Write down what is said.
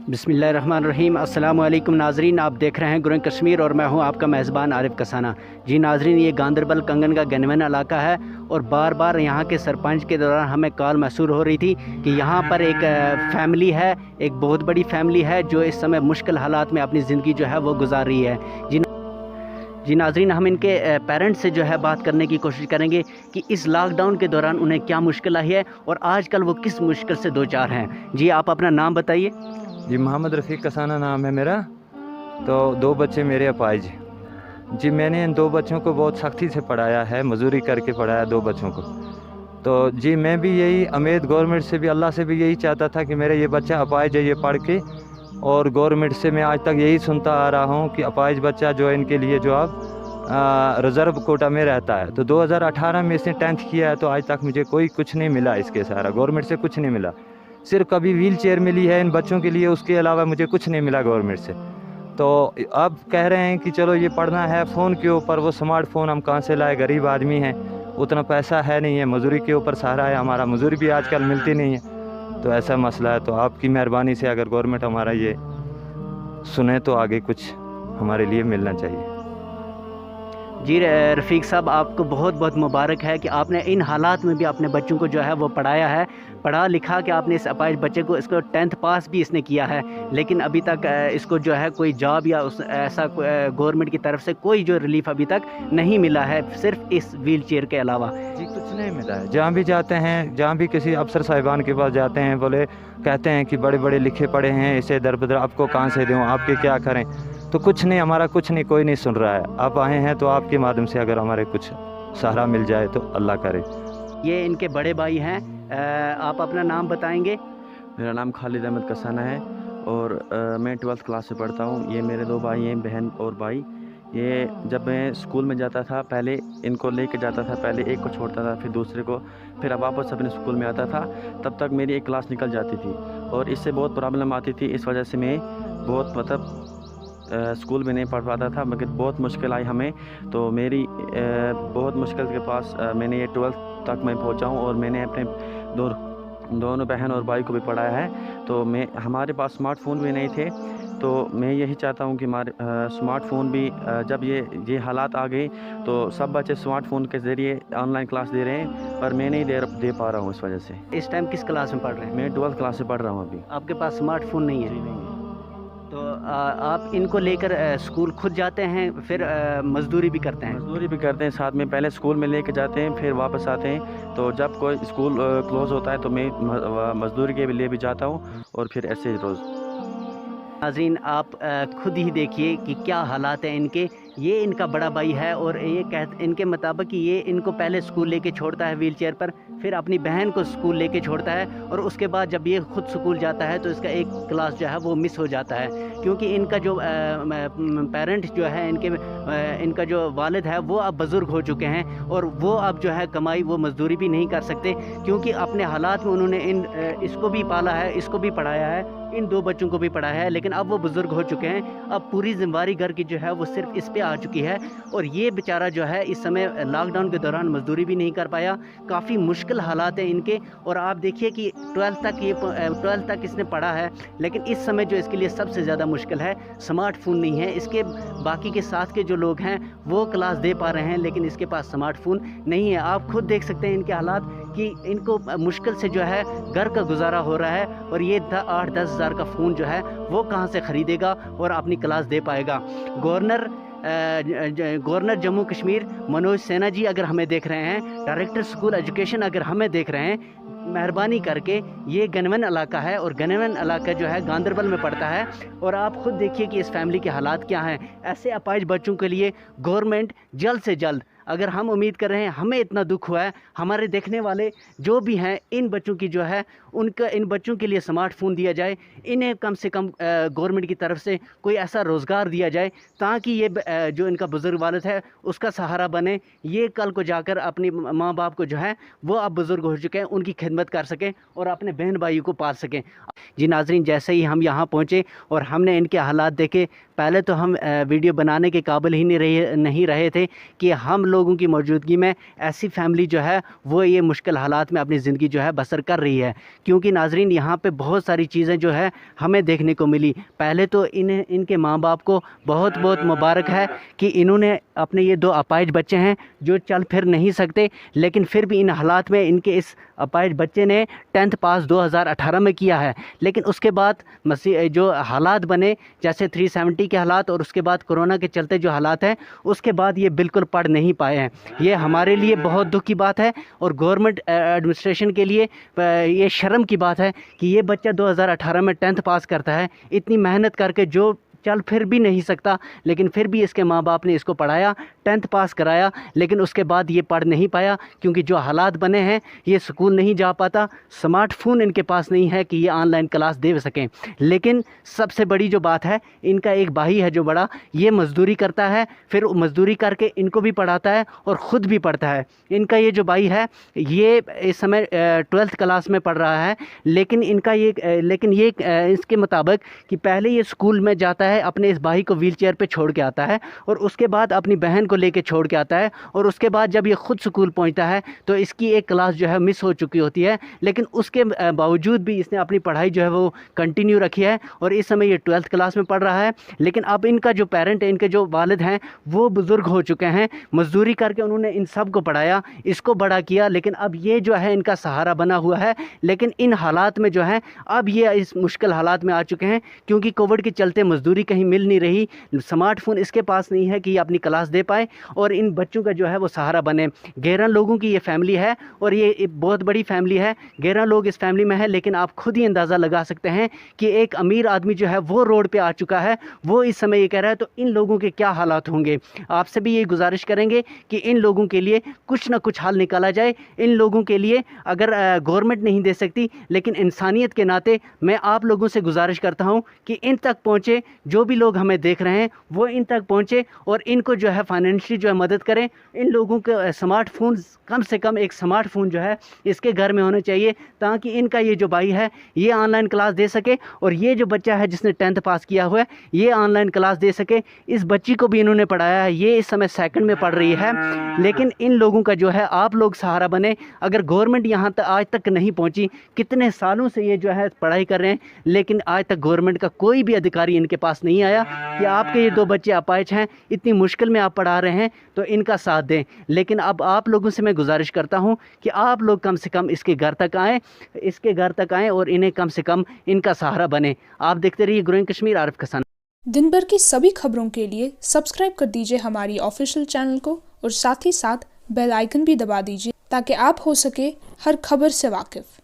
बिस्मिल्लाहिर्रहमानिर्रहीम। अस्सलामु अलैकुम नाजरीन, आप देख रहे हैं ग्रोइंग कश्मीर और मैं हूं आपका मेज़बान आरिफ कसाना। जी नाजरीन, ये गांदरबल कंगन का गनवन इलाका है और बार बार यहाँ के सरपंच के दौरान हमें कॉल मसूल हो रही थी कि यहाँ पर एक फैमिली है, एक बहुत बड़ी फैमिली है जो इस समय मुश्किल हालात में अपनी ज़िंदगी जो है वो गुजार रही है। जी नाजरीन, हम इनके पेरेंट्स से जो है बात करने की कोशिश करेंगे कि इस लॉकडाउन के दौरान उन्हें क्या मुश्किल आई है और आजकल वो किस मुश्किल से दो चार हैं। जी आप अपना नाम बताइए। जी मोहम्मद रफ़ीक कसाना नाम है मेरा। तो 2 बच्चे मेरे अपाहिज। जी मैंने इन 2 बच्चों को बहुत सख्ती से पढ़ाया है, मजदूरी करके पढ़ाया 2 बच्चों को। तो जी मैं भी यही उम्मीद गवर्नमेंट से भी, अल्लाह से भी यही चाहता था कि मेरा ये बच्चा अपाहिज है, ये पढ़ के, और गवर्नमेंट से मैं आज तक यही सुनता आ रहा हूँ कि अपाहिज बच्चा जो है इनके लिए जो अब रिज़र्व कोटा में रहता है। तो 2018 में इसने 10th किया है, तो आज तक मुझे कोई कुछ नहीं मिला इसके सारा, गवर्नमेंट से कुछ नहीं मिला। सिर्फ कभी व्हील चेयर मिली है इन बच्चों के लिए, उसके अलावा मुझे कुछ नहीं मिला गवर्नमेंट से। तो अब कह रहे हैं कि चलो ये पढ़ना है फ़ोन के ऊपर, वो स्मार्टफ़ोन हम कहाँ से लाए, गरीब आदमी हैं, उतना पैसा है नहीं है, मजदूरी के ऊपर सहारा है हमारा, मजदूरी भी आजकल मिलती नहीं है। तो ऐसा मसला है। तो आपकी मेहरबानी से अगर गवर्नमेंट हमारा ये सुने तो आगे कुछ हमारे लिए मिलना चाहिए। जी रफ़ीक साहब, आपको बहुत बहुत मुबारक है कि आपने इन हालात में भी अपने बच्चों को जो है वो पढ़ाया है, पढ़ा लिखा के आपने इस अपाहिज बच्चे को, इसको 10th पास भी इसने किया है, लेकिन अभी तक इसको जो है कोई जॉब या ऐसा गवर्नमेंट की तरफ से कोई जो रिलीफ अभी तक नहीं मिला है, सिर्फ इस व्हील चेयर के अलावा। जी कुछ नहीं मिला है। जहाँ भी जाते हैं, जहाँ भी किसी अफसर साहिबान के पास जाते हैं, बोले कहते हैं कि बड़े बड़े लिखे पढ़े हैं, इसे दर बदर आपको कहाँ से दूँ, आपके क्या करें। तो कुछ नहीं, हमारा कुछ नहीं, कोई नहीं सुन रहा है। आप आए हैं तो आपके माध्यम से अगर हमारे कुछ सहारा मिल जाए तो अल्लाह करे। ये इनके बड़े भाई हैं, आप अपना नाम बताएंगे। मेरा नाम खालिद अहमद कसाना है और मैं 12th क्लास से पढ़ता हूँ। ये मेरे 2 भाई हैं, बहन और भाई। ये जब मैं स्कूल में जाता था, पहले इनको लेके जाता था, पहले एक को छोड़ता था, फिर दूसरे को, फिर अब वापस अपने स्कूल में आता था। तब तक मेरी एक क्लास निकल जाती थी और इससे बहुत प्रॉब्लम आती थी। इस वजह से मैं बहुत स्कूल में नहीं पढ़ पाता था, मगर बहुत मुश्किल आई हमें। तो मेरी बहुत मुश्किल के पास मैंने ये 12th तक मैं पहुंचा हूं और मैंने अपने दोनों बहन और भाई को भी पढ़ाया है। तो हमारे पास स्मार्टफ़ोन भी नहीं थे। तो मैं यही चाहता हूं कि हमारे स्मार्टफ़ोन भी जब ये हालात आ गए तो सब बच्चे स्मार्टफ़ोन के ज़रिए ऑनलाइन क्लास दे रहे हैं, पर मैं नहीं दे पा रहा हूं इस वजह से। इस टाइम किस क्लास में पढ़ रहे हैं? मैं 12th क्लास से पढ़ रहा हूं अभी। आपके पास स्मार्टफोन नहीं है? जी नहीं है। तो आप इनको लेकर स्कूल खुद जाते हैं, फिर मजदूरी भी करते हैं? मजदूरी भी करते हैं साथ में, पहले स्कूल में लेके जाते हैं, फिर वापस आते हैं। तो जब कोई स्कूल क्लोज़ होता है तो मैं मजदूरी के लिए भी जाता हूँ और फिर ऐसे रोज़। नाज़रीन, आप खुद ही देखिए कि क्या हालात हैं इनके। ये इनका बड़ा भाई है और ये इनके मुताबिक कि ये इनको पहले स्कूल लेके छोड़ता है व्हील चेयर पर, फिर अपनी बहन को स्कूल लेके छोड़ता है और उसके बाद जब ये खुद स्कूल जाता है तो इसका एक क्लास जो है वो मिस हो जाता है, क्योंकि इनका जो पेरेंट जो है, इनका जो वालिद है वो अब बुज़ुर्ग हो चुके हैं और वो अब जो है कमाई, वो मज़दूरी भी नहीं कर सकते, क्योंकि अपने हालात में उन्होंने इसको भी पाला है, इसको भी पढ़ाया है, इन 2 बच्चों को भी पढ़ाया है, लेकिन अब वो बुज़ुर्ग हो चुके हैं। अब पूरी ज़िम्मेदारी घर की जो है वो सिर्फ इस पे आ चुकी है और ये बेचारा जो है इस समय लॉकडाउन के दौरान मजदूरी भी नहीं कर पाया। काफ़ी मुश्किल हालात हैं इनके। और आप देखिए कि 12th तक इसने पढ़ा है, लेकिन इस समय जो इसके लिए सबसे ज़्यादा मुश्किल है, स्मार्टफोन नहीं है। इसके बाकी के साथ के जो लोग हैं वो क्लास दे पा रहे हैं, लेकिन इसके पास स्मार्टफोन नहीं है। आप खुद देख सकते हैं इनके हालात कि इनको मुश्किल से जो है घर का गुजारा हो रहा है और ये 8-10 हज़ार का फ़ोन जो है वो कहाँ से ख़रीदेगा और अपनी क्लास दे पाएगा। गवर्नर जम्मू कश्मीर मनोज सिन्हा जी अगर हमें देख रहे हैं, डायरेक्टर स्कूल एजुकेशन अगर हमें देख रहे हैं, मेहरबानी करके, ये गनवन इलाका है और गनवन इलाका जो है गांदरबल में पड़ता है, और आप खुद देखिए कि इस फैमिली के हालात क्या हैं। ऐसे अपाहिज बच्चों के लिए गवर्नमेंट जल्द से जल्द, अगर हम उम्मीद कर रहे हैं, हमें इतना दुख हुआ है, हमारे देखने वाले जो भी हैं, इन बच्चों की जो है इन बच्चों के लिए स्मार्टफोन दिया जाए, इन्हें कम से कम गवर्नमेंट की तरफ से कोई ऐसा रोज़गार दिया जाए ताकि ये जो इनका बुज़ुर्ग वालिद है उसका सहारा बने। ये कल को जाकर अपनी माँ बाप को जो है वो अब बुज़ुर्ग हो चुके हैं, उनकी खिदमत कर सकें और अपने बहन भाइयों को पाल सकें। जी नाज़रीन, जैसे ही हम यहाँ पहुँचे और हमने इनके हालात देखे, पहले तो हम वीडियो बनाने के काबिल ही नहीं रहे थे कि हम लोग लोगों की मौजूदगी में ऐसी फैमिली जो है वो ये मुश्किल हालात में अपनी ज़िंदगी जो है बसर कर रही है। क्योंकि नाज़रीन यहाँ पे बहुत सारी चीज़ें जो है हमें देखने को मिली। पहले तो इनके माँ बाप को बहुत बहुत मुबारक है कि इन्होंने अपने ये 2 अपाहिज बच्चे हैं जो चल फिर नहीं सकते, लेकिन फिर भी इन हालात में इनके इस अपाहिज बच्चे ने 10th पास 2018 में किया है। लेकिन उसके बाद जो हालात बने, जैसे 370 के हालात और उसके बाद कोरोना के चलते जो हालात हैं, उसके बाद ये बिल्कुल पढ़ नहीं पाए हैं। ये हमारे लिए बहुत दुख की बात है और गवर्नमेंट एडमिनिस्ट्रेशन के लिए ये शर्म की बात है कि ये बच्चा 2018 में 10th पास करता है, इतनी मेहनत करके, जो चल फिर भी नहीं सकता, लेकिन फिर भी इसके माँ बाप ने इसको पढ़ाया, 10th पास कराया, लेकिन उसके बाद ये पढ़ नहीं पाया क्योंकि जो हालात बने हैं, ये स्कूल नहीं जा पाता, स्मार्टफोन इनके पास नहीं है कि ये ऑनलाइन क्लास दे सकें। लेकिन सबसे बड़ी जो बात है, इनका एक भाई है जो बड़ा, ये मज़दूरी करता है, फिर मज़दूरी करके इनको भी पढ़ाता है और ख़ुद भी पढ़ता है। इनका ये जो भाई है, ये इस समय 12th क्लास में पढ़ रहा है, लेकिन ये इसके मुताबिक कि पहले ये स्कूल में जाता है, अपने इस भाई को व्हीलचेयर पे छोड़ के आता है और उसके बाद अपनी बहन को लेके छोड़ के आता है, और उसके बाद जब ये ख़ुद स्कूल पहुंचता है तो इसकी एक क्लास जो है मिस हो चुकी होती है। लेकिन उसके बावजूद भी इसने अपनी पढ़ाई जो है वो कंटिन्यू रखी है और इस समय ये 12th क्लास में पढ़ रहा है। लेकिन अब इनका जो पेरेंट है, इनके जो वालिद हैं, वो बुज़ुर्ग हो चुके हैं, मज़दूरी करके उन्होंने इन सब को पढ़ाया, इसको बड़ा किया, लेकिन अब ये जो है इनका सहारा बना हुआ है। लेकिन इन हालात में जो है, अब ये इस मुश्किल हालात में आ चुके हैं क्योंकि कोविड के चलते मज़दूरी कहीं मिल नहीं रही, स्मार्टफोन इसके पास नहीं है कि ये अपनी क्लास दे पाए और इन बच्चों का जो है वो सहारा बने। 11 लोगों की ये फैमिली है और ये बहुत बड़ी फैमिली है, 11 लोग इस फैमिली में है। लेकिन आप खुद ही अंदाज़ा लगा सकते हैं कि एक अमीर आदमी जो है वो रोड पे आ चुका है, वो इस समय ये कह रहा है, तो इन लोगों के क्या हालात होंगे। आपसे भी ये गुजारिश करेंगे कि इन लोगों के लिए कुछ ना कुछ हल निकाला जाए। इन लोगों के लिए अगर गवर्नमेंट नहीं दे सकती, लेकिन इंसानियत के नाते मैं आप लोगों से गुजारिश करता हूँ कि इन तक पहुँचे, जो भी लोग हमें देख रहे हैं वो इन तक पहुँचे और इनको जो है फाइनेंशियली जो है मदद करें। इन लोगों के स्मार्टफोन, कम से कम एक स्मार्टफोन जो है इसके घर में होना चाहिए, ताकि इनका ये जो भाई है ये ऑनलाइन क्लास दे सके और ये जो बच्चा है जिसने 10th पास किया हुआ है ये ऑनलाइन क्लास दे सके। इस बच्ची को भी इन्होंने पढ़ाया है, ये इस समय 2nd में पढ़ रही है। लेकिन इन लोगों का जो है, आप लोग सहारा बने। अगर गवर्नमेंट यहाँ तक आज तक नहीं पहुँची, कितने सालों से ये जो है पढ़ाई कर रहे हैं, लेकिन आज तक गवर्नमेंट का कोई भी अधिकारी इनके पास नहीं आया कि आपके ये 2 बच्चे अपाहिज हैं, इतनी मुश्किल में आप पढ़ा रहे हैं तो इनका साथ दें। लेकिन अब आप लोगों से मैं गुजारिश करता हूं कि आप लोग कम से कम इसके घर तक आएँ और इन्हें कम से कम इनका सहारा बने। आप देखते रहिए ग्रोइंग कश्मीर, आरिफ कसाना। दिन भर की सभी खबरों के लिए सब्सक्राइब कर दीजिए हमारी ऑफिशियल चैनल को और साथ ही साथ बेल आइकन भी दबा दीजिए ताकि आप हो सके हर खबर से वाकिफ।